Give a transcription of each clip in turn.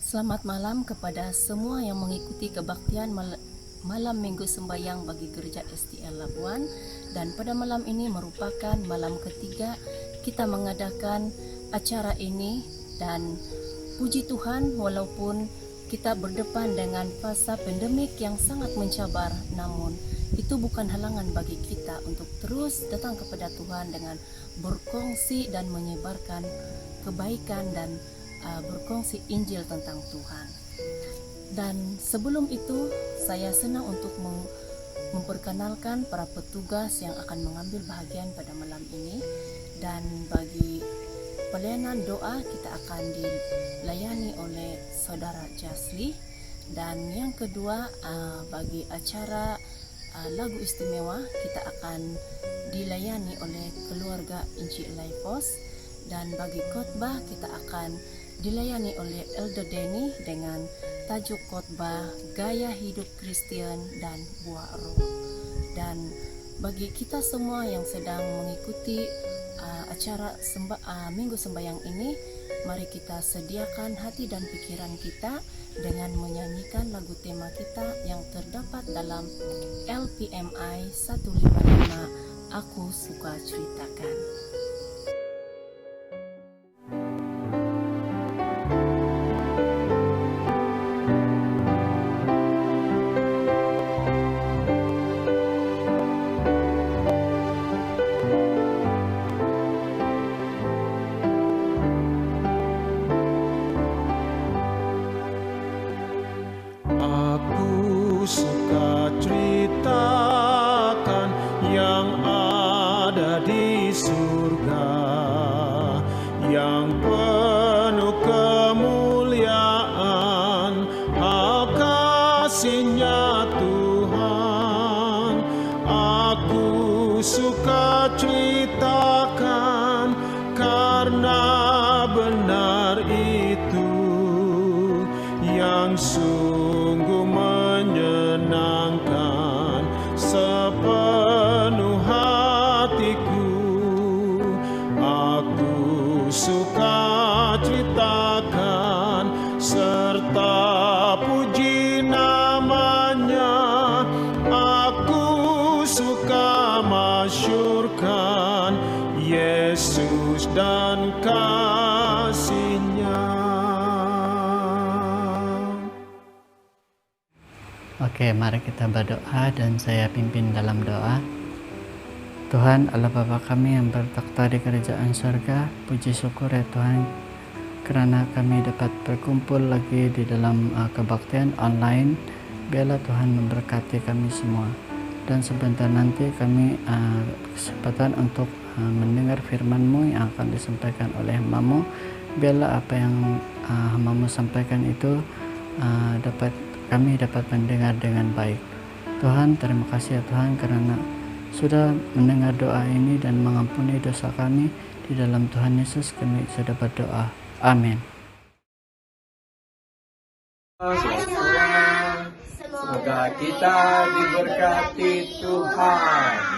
Selamat malam kepada semua yang mengikuti kebaktian malam minggu sembahyang bagi Gereja STL Labuan. Dan pada malam ini merupakan malam ketiga kita mengadakan acara ini. Dan puji Tuhan, walaupun kita berdepan dengan fasa pandemik yang sangat mencabar, namun itu bukan halangan bagi kita untuk terus datang kepada Tuhan dengan berkongsi dan menyebarkan kebaikan dan berkongsi Injil tentang Tuhan. Dan sebelum itu, saya senang untuk memperkenalkan para petugas yang akan mengambil bahagian pada malam ini. Dan bagi pelayanan doa, kita akan dilayani oleh Saudara Jasli. Dan yang kedua, bagi acara lagu istimewa, kita akan dilayani oleh keluarga Inci Laipos. Dan bagi khotbah, kita akan dilayani oleh Elder Denny dengan tajuk khotbah Gaya Hidup Kristen dan Buah Roh. Dan bagi kita semua yang sedang mengikuti acara Minggu Sembahyang ini, mari kita sediakan hati dan pikiran kita dengan menyanyikan lagu tema kita yang terdapat dalam LPMI 155, Aku Suka Ceritakan. Oke, mari kita berdoa dan saya pimpin dalam doa. Tuhan Allah Bapa kami yang bertakhta di kerajaan surga, puji syukur ya Tuhan karena kami dapat berkumpul lagi di dalam kebaktian online. Biarlah Tuhan memberkati kami semua. Dan sebentar nanti kami kesempatan untuk mendengar firman-Mu yang akan disampaikan oleh hamba-Mu. Biarlah apa yang hamba-Mu sampaikan itu kami dapat mendengar dengan baik. Tuhan, terima kasih ya Tuhan karena sudah mendengar doa ini dan mengampuni dosa kami. Di dalam Tuhan Yesus kami sudah berdoa. Amin. Semoga kita diberkati Tuhan.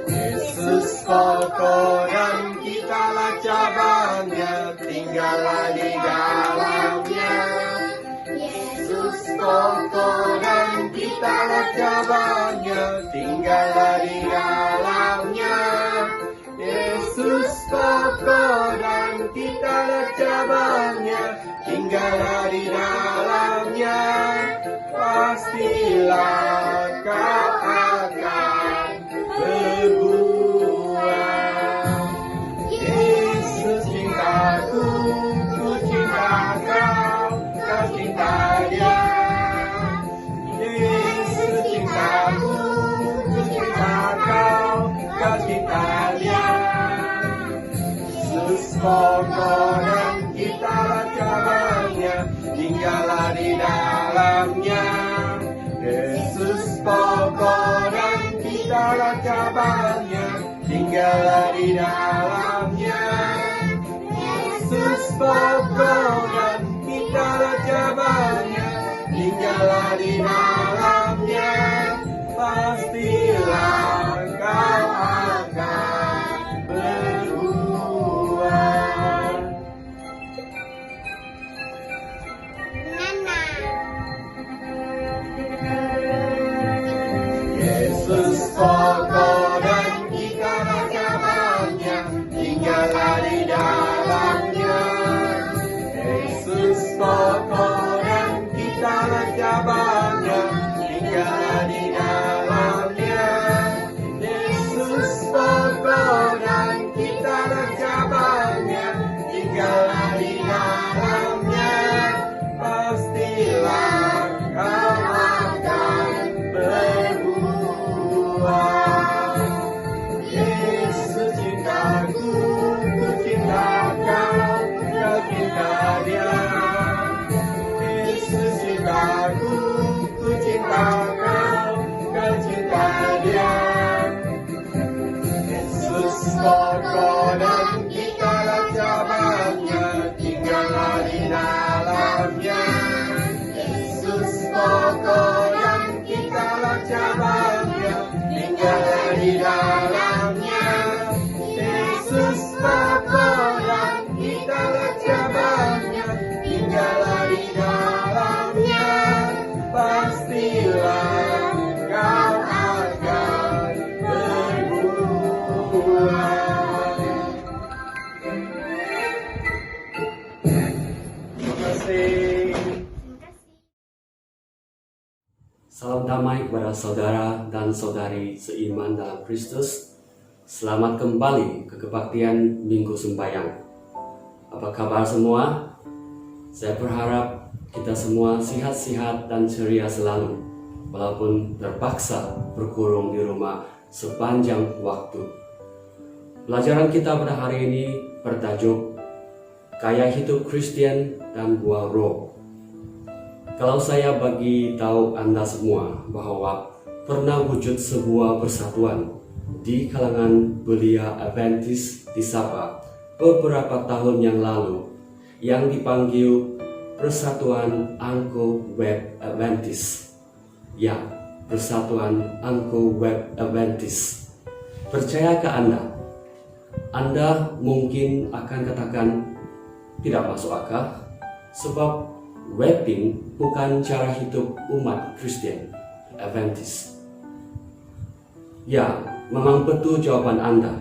Yesus pokok dan kitalah cabangnya, tinggallah di dalamnya. Yesus pokok dan kitalah cabangnya, tinggallah di dalamnya. Yesus pokok dan kitalah cabangnya, tinggallah di dalamnya. Pastilah kau akan berbuah. Yesus cintaku, ku cinta kau, kau cinta dia. pokok dan kitalah cabangnya, tinggallah di dalamnya. Yesus pokok dan kitalah cabangnya, tinggallah di dalamnya. Yesus pokok dan kitalah cabangnya, tinggallah di dalamnya. Pastilah kau akan berbuah. Yesus pokok dan kitalah cabangnya, tinggallah di dalamnya. Yesus pokok dan kitalah cabangnya, tinggallah di dalamnya. Yesus pokok dan kitalah cabangnya, tinggallah di dalamnya. Pastilah kau akan berbuah. Yesus cintaku, ku cinta kau, kau cinta dia. Yesus cintaku, ku cinta kau, kau cinta dia. Yesus pokok dan kitalah cabangnya, tinggallah di dalamnya. Yesus pokok dan kitalah cabangnya, tinggallah di dalamnya. Yesus pokok dan kitalah cabangnya, tinggallah di dalamnya. Pastilah kau akan berbuah. Terima kasih. Salam damai kepada saudara dan saudari seiman dalam Kristus. Selamat kembali ke kebaktian Minggu Sembahyang. Apa kabar semua? Saya berharap kita semua sehat-sehat dan ceria selalu, walaupun terpaksa berkurung di rumah sepanjang waktu. Pelajaran kita pada hari ini bertajuk Gaya Hidup Kristen dan Buah Roh. Kalau saya bagi tahu Anda semua bahwa pernah wujud sebuah persatuan di kalangan belia Adventist di Sabah beberapa tahun yang lalu yang dipanggil Persatuan Angko Web Adventist. Ya, Persatuan Angko Web Adventist. Percayakah Anda? Anda mungkin akan katakan tidak masuk akal, sebab webbing bukan cara hidup umat Kristen Adventist. Ya, memang betul jawaban Anda.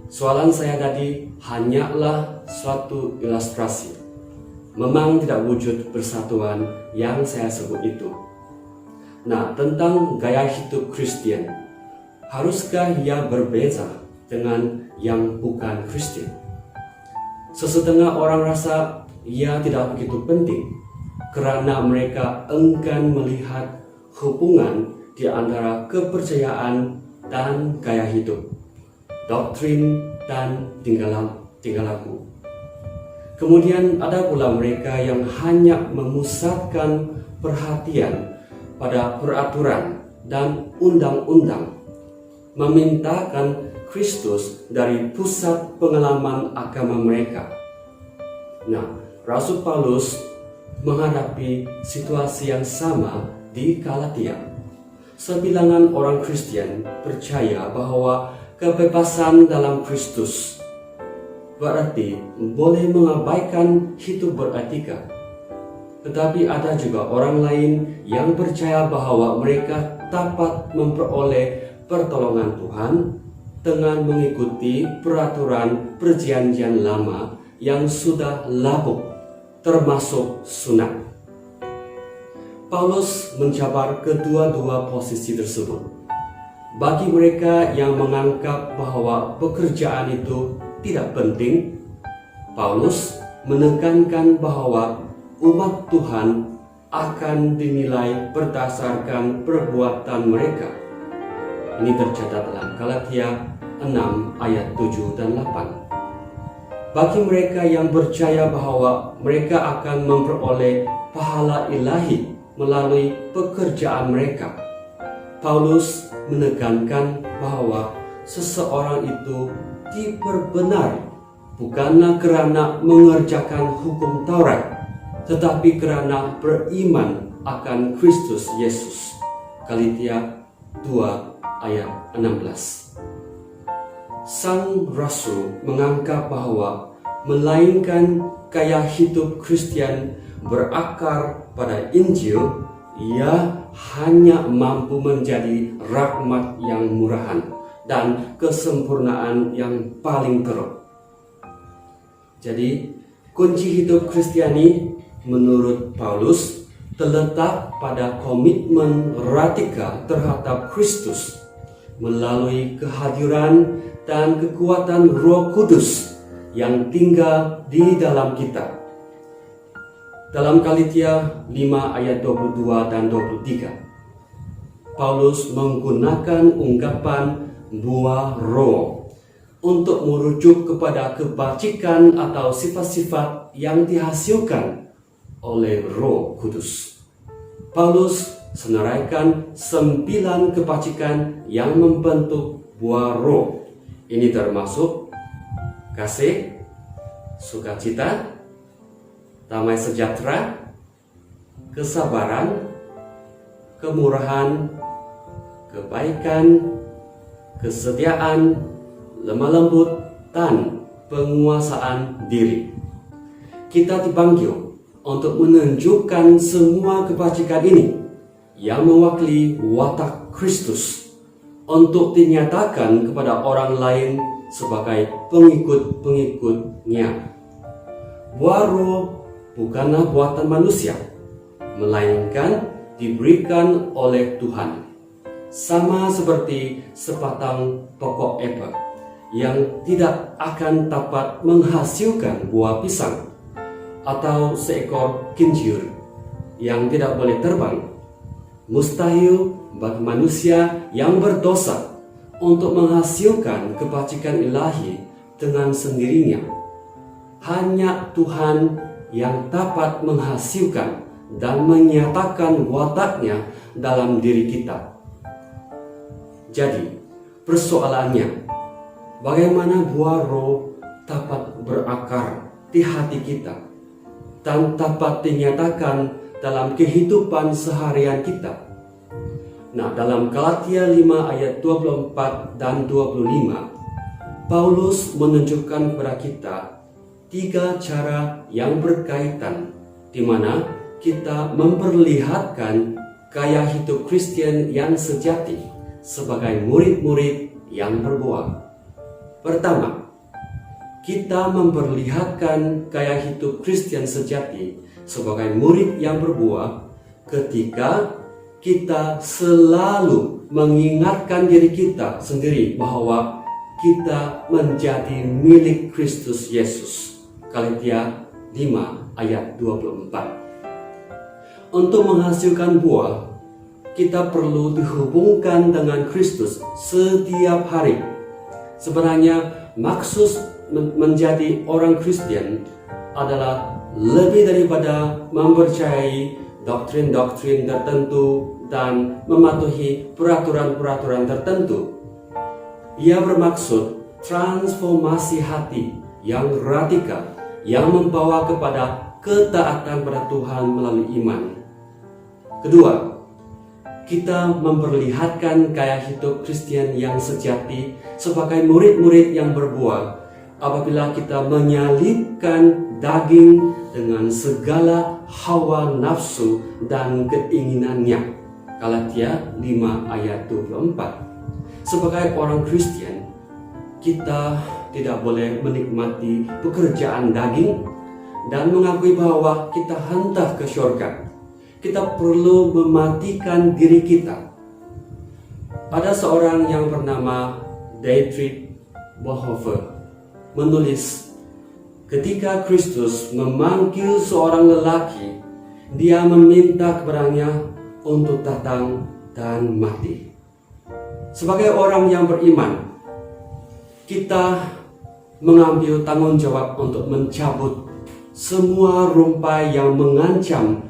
Soalan saya tadi hanyalah suatu ilustrasi. Memang tidak wujud persatuan yang saya sebut itu. Nah, tentang gaya hidup Kristen, haruskah ia berbeda dengan yang bukan Kristen? Sesetengah orang rasa ia tidak begitu penting karena mereka enggan melihat hubungan di antara kepercayaan dan gaya hidup, doktrin dan tingkah laku. Kemudian ada pula mereka yang hanya memusatkan perhatian pada peraturan dan undang-undang, memintakan Kristus dari pusat pengalaman agama mereka. Nah, Rasul Paulus menghadapi situasi yang sama di Galatia. Sebilangan orang Kristen percaya bahwa kebebasan dalam Kristus berarti boleh mengabaikan hidup beretika. Tetapi ada juga orang lain yang percaya bahwa mereka dapat memperoleh pertolongan Tuhan dengan mengikuti peraturan perjanjian lama yang sudah lapuk, termasuk sunat. Paulus menjabar kedua-dua posisi tersebut. Bagi mereka yang menganggap bahwa pekerjaan itu tidak penting, Paulus menekankan bahwa umat Tuhan akan dinilai berdasarkan perbuatan mereka. Ini tercatat dalam Galatia 6 ayat 7 dan 8. bagi mereka yang percaya bahwa mereka akan memperoleh pahala ilahi melalui pekerjaan mereka. Paulus menekankan bahwa seseorang itu diperbenar bukanlah karena mengerjakan hukum Taurat, tetapi karena beriman akan Kristus Yesus. Galatia 2 ayat 16. Sang Rasul menganggap bahwa melainkan gaya hidup Kristen berakar pada Injil, ia hanya mampu menjadi rahmat yang murahan dan kesempurnaan yang paling teruk. Jadi, kunci hidup Kristiani menurut Paulus terletak pada komitmen radikal terhadap Kristus melalui kehadiran dan kekuatan Roh Kudus yang tinggal di dalam kita. Dalam Galatia 5 ayat 22 dan 23, Paulus menggunakan ungkapan buah roh untuk merujuk kepada kebajikan atau sifat-sifat yang dihasilkan oleh Roh Kudus. Paulus senaraikan 9 kebajikan yang membentuk buah roh. Ini termasuk kasih, sukacita, damai sejahtera, kesabaran, kemurahan, kebaikan, kesetiaan, lemah lembut, dan penguasaan diri. Kita dipanggil untuk menunjukkan semua kebajikan ini yang mewakili watak Kristus untuk dinyatakan kepada orang lain sebagai pengikut-pengikutnya. Buah roh bukanlah buatan manusia, melainkan diberikan oleh Tuhan. Sama seperti sebatang pokok apel yang tidak akan dapat menghasilkan buah pisang, atau seekor kinjur yang tidak boleh terbang. Mustahil bagi manusia yang berdosa untuk menghasilkan kebajikan ilahi dengan sendirinya. Hanya Tuhan yang dapat menghasilkan dan menyatakan wataknya dalam diri kita. Jadi, persoalannya, bagaimana buah roh dapat berakar di hati kita dan dapat dinyatakan dalam kehidupan seharian kita. Nah, dalam Galatia 5 ayat 24 dan 25, Paulus menunjukkan kepada kita 3 cara yang berkaitan di mana kita memperlihatkan gaya hidup Kristen yang sejati sebagai murid-murid yang berbuah. Pertama, kita memperlihatkan gaya hidup Kristen sejati sebagai murid yang berbuah ketika kita selalu mengingatkan diri kita sendiri bahwa kita menjadi milik Kristus Yesus. Galatia 5 ayat 24. Untuk menghasilkan buah, kita perlu dihubungkan dengan Kristus setiap hari. Sebenarnya maksud menjadi orang Kristen adalah lebih daripada mempercayai doktrin-doktrin tertentu dan mematuhi peraturan-peraturan tertentu. Ia bermaksud transformasi hati yang radikal yang membawa kepada ketaatan pada Tuhan melalui iman. Kedua, kita memperlihatkan gaya hidup Kristen yang sejati sebagai murid-murid yang berbuah apabila kita menyalipkan daging dengan segala hawa nafsu dan keinginannya. Galatia 5 ayat 24. Sebagai orang Kristen, kita tidak boleh menikmati pekerjaan daging dan mengakui bahwa kita hendak ke surga. Kita perlu mematikan diri kita. Ada seorang yang bernama Dietrich Bonhoeffer menulis, ketika Kristus memanggil seorang lelaki, dia meminta kepadanya untuk datang dan mati. Sebagai orang yang beriman, kita mengambil tanggung jawab untuk mencabut semua rumpai yang mengancam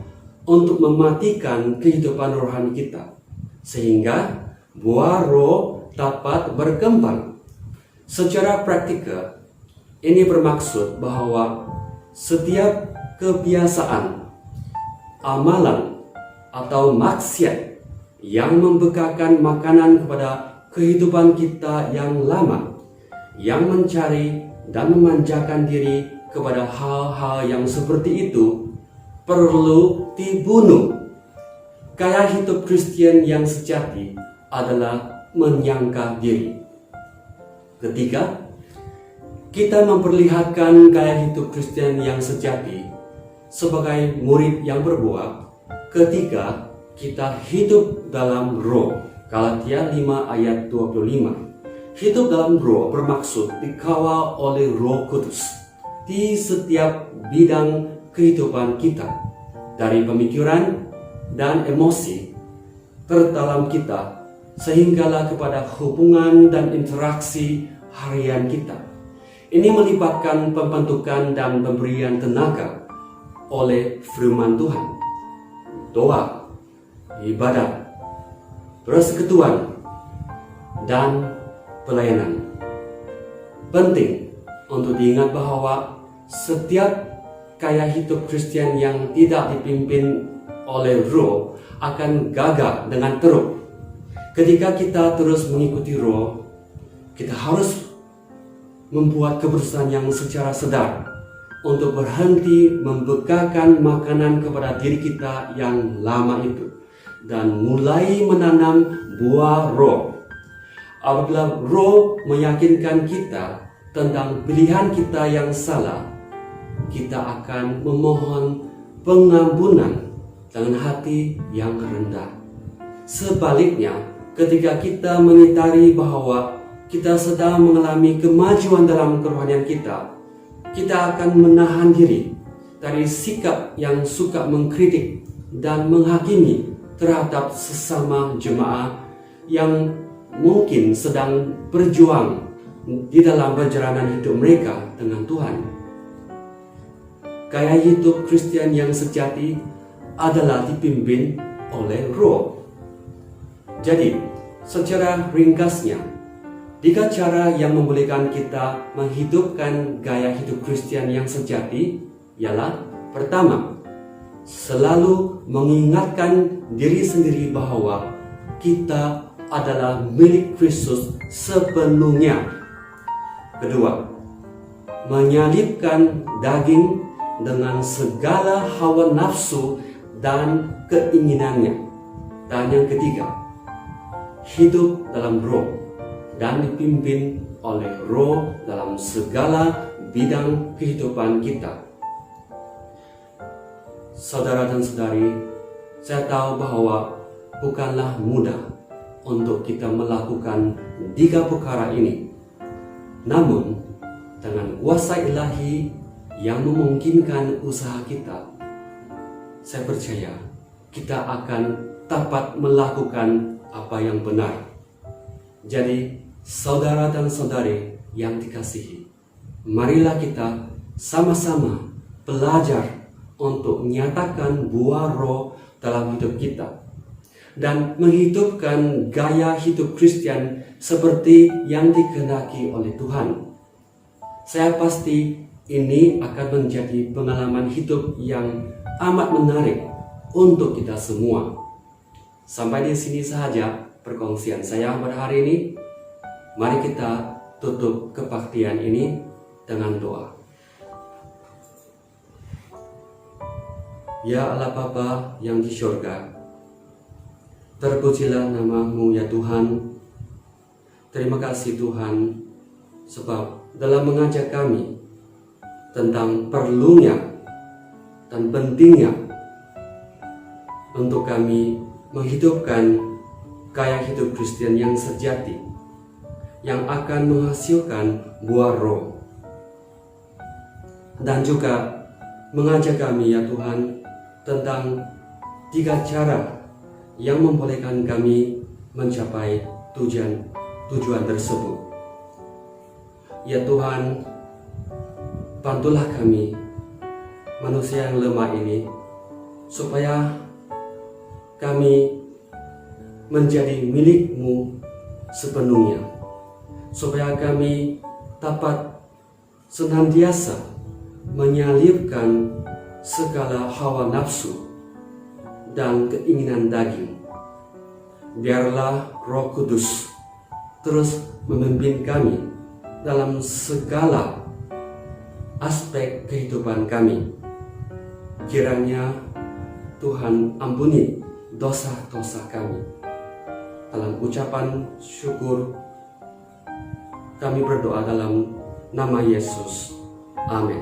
untuk mematikan kehidupan rohani kita, sehingga buah roh dapat berkembang. Secara praktikal, ini bermaksud bahwa setiap kebiasaan, amalan, atau maksiat yang membekakan makanan kepada kehidupan kita yang lama, yang mencari dan memanjakan diri kepada hal-hal yang seperti itu, perlu dibunuh. Gaya hidup Kristen yang sejati adalah menyangka diri. Ketiga, kita memperlihatkan gaya hidup Kristen yang sejati sebagai murid yang berbuah ketika kita hidup dalam roh. Galatia 5 ayat 25. Hidup dalam roh bermaksud dikawal oleh Roh Kudus di setiap bidang kehidupan kita, dari pemikiran dan emosi terdalam kita sehinggalah kepada hubungan dan interaksi harian kita. Ini melibatkan pembentukan dan pemberian tenaga oleh firman Tuhan, doa, ibadat, persekutuan, dan pelayanan. Penting untuk diingat bahwa setiap gaya hidup Kristen yang tidak dipimpin oleh roh akan gagal dengan teruk. Ketika kita terus mengikuti roh, kita harus membuat keputusan yang secara sadar untuk berhenti membekakan makanan kepada diri kita yang lama itu dan mulai menanam buah roh. Apabila roh meyakinkan kita tentang pilihan kita yang salah, kita akan memohon pengampunan dengan hati yang rendah. Sebaliknya, ketika kita menyadari bahwa kita sedang mengalami kemajuan dalam kerohanian kita, kita akan menahan diri dari sikap yang suka mengkritik dan menghakimi terhadap sesama jemaah yang mungkin sedang berjuang di dalam perjalanan hidup mereka dengan Tuhan. Gaya hidup Kristen yang sejati adalah dipimpin oleh roh. Jadi, secara ringkasnya, 3 cara yang membolehkan kita menghidupkan gaya hidup Kristen yang sejati ialah: pertama, selalu mengingatkan diri sendiri bahwa kita adalah milik Kristus sepenuhnya. Kedua, menyalibkan daging dengan segala hawa nafsu dan keinginannya. Dan yang ketiga, hidup dalam roh dan dipimpin oleh roh dalam segala bidang kehidupan kita. Saudara dan saudari, saya tahu bahwa bukanlah mudah untuk kita melakukan 3 perkara ini. Namun, dengan kuasa ilahi yang memungkinkan usaha kita, saya percaya kita akan dapat melakukan apa yang benar. Jadi, saudara dan saudari yang dikasihi, marilah kita sama-sama belajar untuk menyatakan buah roh dalam hidup kita dan menghidupkan gaya hidup Kristen seperti yang dikehendaki oleh Tuhan. Saya pasti ini akan menjadi pengalaman hidup yang amat menarik untuk kita semua. Sampai di sini saja perkongsian saya pada hari ini. Mari kita tutup kebaktian ini dengan doa. Ya Allah Bapa yang di surga, terpujilah nama-Mu ya Tuhan. Terima kasih Tuhan, sebab dalam mengajak kami tentang perlunya dan pentingnya untuk kami menghidupkan gaya hidup Kristen yang sejati, yang akan menghasilkan buah roh, dan juga mengajak kami ya Tuhan tentang 3 cara yang membolehkan kami mencapai tujuan tersebut. Ya Tuhan, bantulah kami, manusia yang lemah ini, supaya kami menjadi milik-Mu sepenuhnya, supaya kami dapat senantiasa menyalibkan segala hawa nafsu dan keinginan daging. Biarlah Roh Kudus terus memimpin kami dalam segala aspek kehidupan kami. Kiranya Tuhan ampuni dosa-dosa kami. Dalam ucapan syukur kami berdoa dalam nama Yesus. Amin.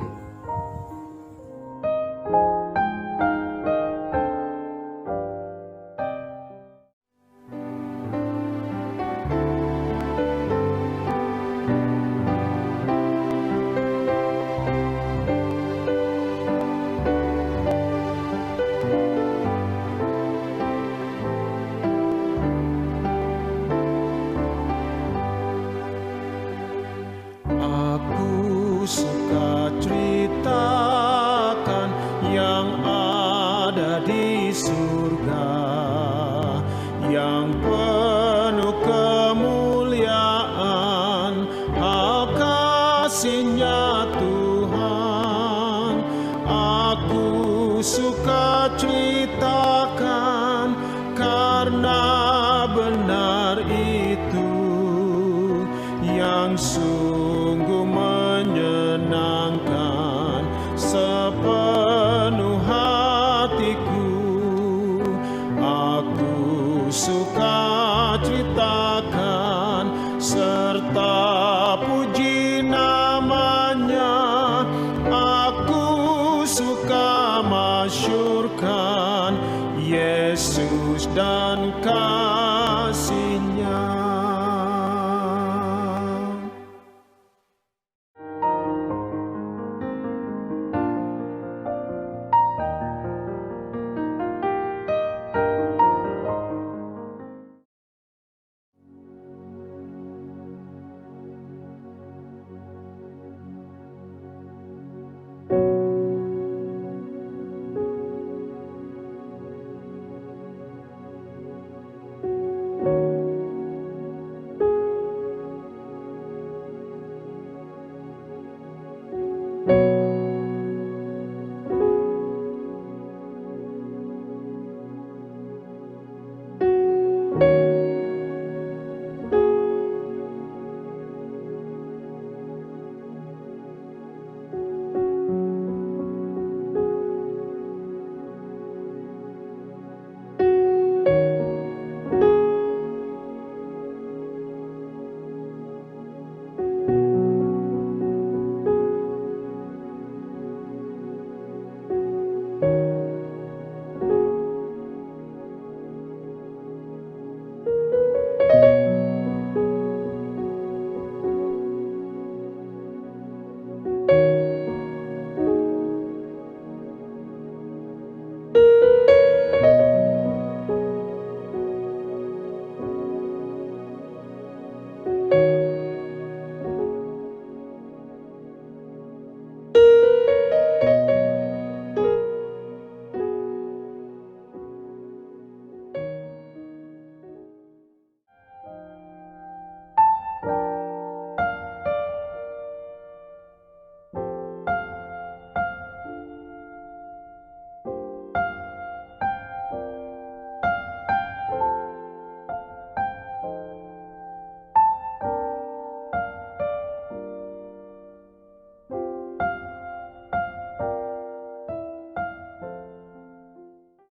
Aku suka ceritakan yang ada di surga, yang penuh kemuliaan, hak kasih-Nya Tuhan. Aku suka ceritakan karena benar itu yang sungguh menyenangkan sepenuh hatiku. Aku suka ceritakan serta puji namanya. Aku suka masyurkan Yesus dan